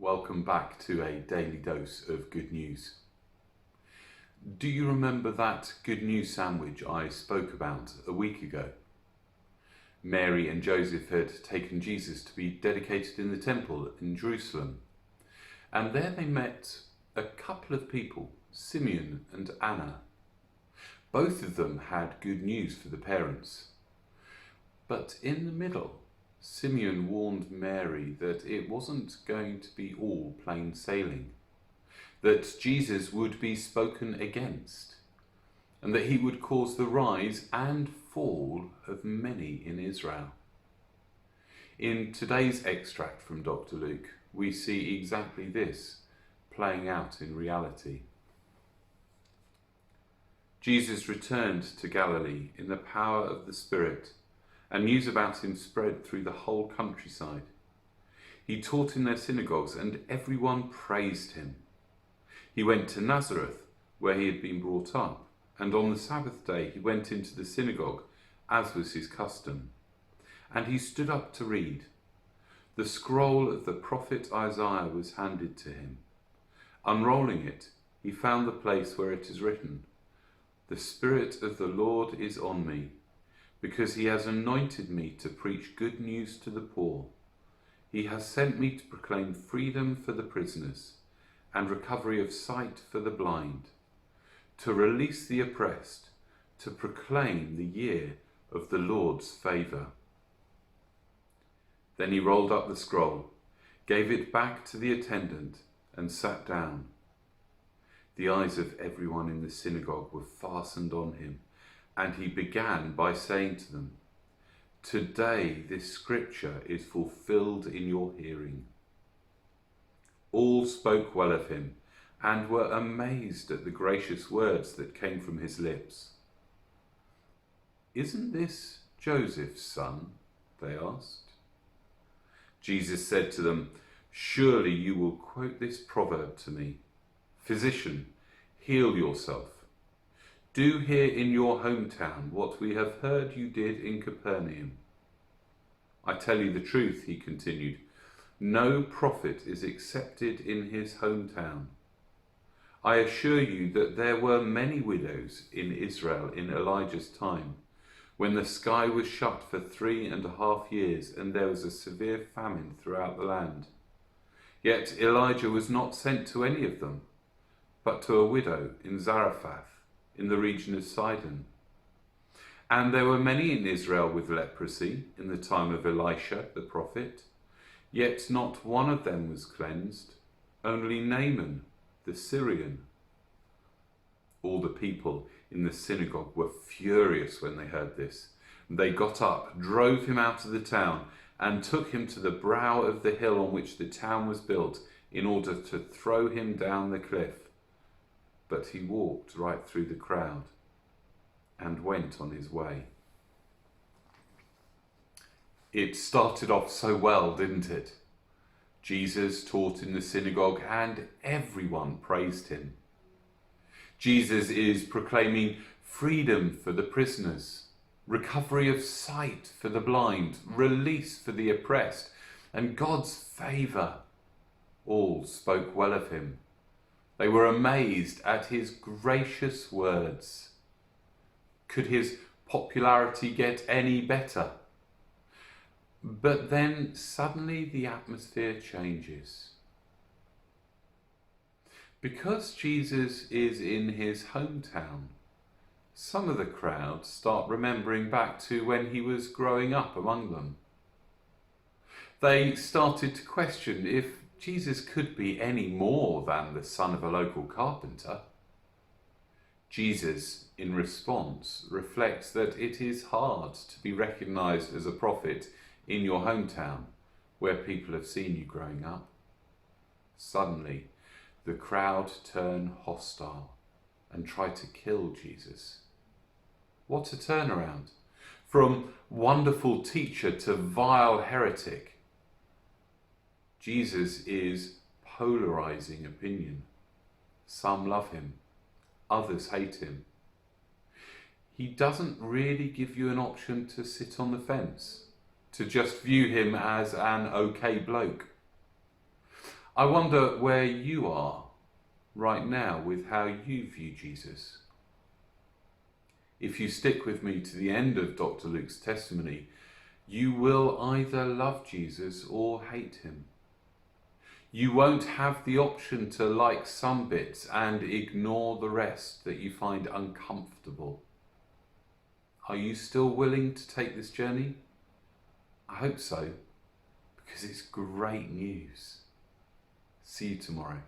Welcome back to a daily dose of good news. Do you remember that good news sandwich I spoke about a week ago? Mary and Joseph had taken Jesus to be dedicated in the temple in Jerusalem. And there they met a couple of people, Simeon and Anna. Both of them had good news for the parents. But in the middle, Simeon warned Mary that it wasn't going to be all plain sailing, that Jesus would be spoken against, and that he would cause the rise and fall of many in Israel. In today's extract from Dr. Luke, we see exactly this playing out in reality. Jesus returned to Galilee in the power of the Spirit, and news about him spread through the whole countryside. He taught in their synagogues, and everyone praised him. He went to Nazareth, where he had been brought up, and on the Sabbath day he went into the synagogue, as was his custom. And he stood up to read. The scroll of the prophet Isaiah was handed to him. Unrolling it, he found the place where it is written, "The Spirit of the Lord is on me, because he has anointed me to preach good news to the poor. He has sent me to proclaim freedom for the prisoners and recovery of sight for the blind, to release the oppressed, to proclaim the year of the Lord's favour." Then he rolled up the scroll, gave it back to the attendant, and sat down. The eyes of everyone in the synagogue were fastened on him, and he began by saying to them, "Today this scripture is fulfilled in your hearing." All spoke well of him and were amazed at the gracious words that came from his lips. "Isn't this Joseph's son?" they asked. Jesus said to them, "Surely you will quote this proverb to me, 'Physician, heal yourself.' Do here in your hometown what we have heard you did in Capernaum." "I tell you the truth," he continued, "no prophet is accepted in his hometown. I assure you that there were many widows in Israel in Elijah's time, when the sky was shut for 3.5 years and there was a severe famine throughout the land. Yet Elijah was not sent to any of them, but to a widow in Zarephath, in the region of Sidon. And there were many in Israel with leprosy in the time of Elisha the prophet, yet not one of them was cleansed, only Naaman the Syrian." All the people in the synagogue were furious when they heard this. They got up, drove him out of the town, and took him to the brow of the hill on which the town was built, in order to throw him down the cliff. But he walked right through the crowd and went on his way. It started off so well, didn't it? Jesus taught in the synagogue and everyone praised him. Jesus is proclaiming freedom for the prisoners, recovery of sight for the blind, release for the oppressed, and God's favour. All spoke well of him. They were amazed at his gracious words. Could his popularity get any better? But then suddenly the atmosphere changes. Because Jesus is in his hometown, some of the crowd start remembering back to when he was growing up among them. They started to question if Jesus could be any more than the son of a local carpenter. Jesus, in response, reflects that it is hard to be recognized as a prophet in your hometown, where people have seen you growing up. Suddenly, the crowd turn hostile and try to kill Jesus. What a turnaround! From wonderful teacher to vile heretic. Jesus is polarizing opinion. Some love him, others hate him. He doesn't really give you an option to sit on the fence, to just view him as an okay bloke. I wonder where you are right now with how you view Jesus. If you stick with me to the end of Dr. Luke's testimony, you will either love Jesus or hate him. You won't have the option to like some bits and ignore the rest that you find uncomfortable. Are you still willing to take this journey? I hope so, because it's great news. See you tomorrow.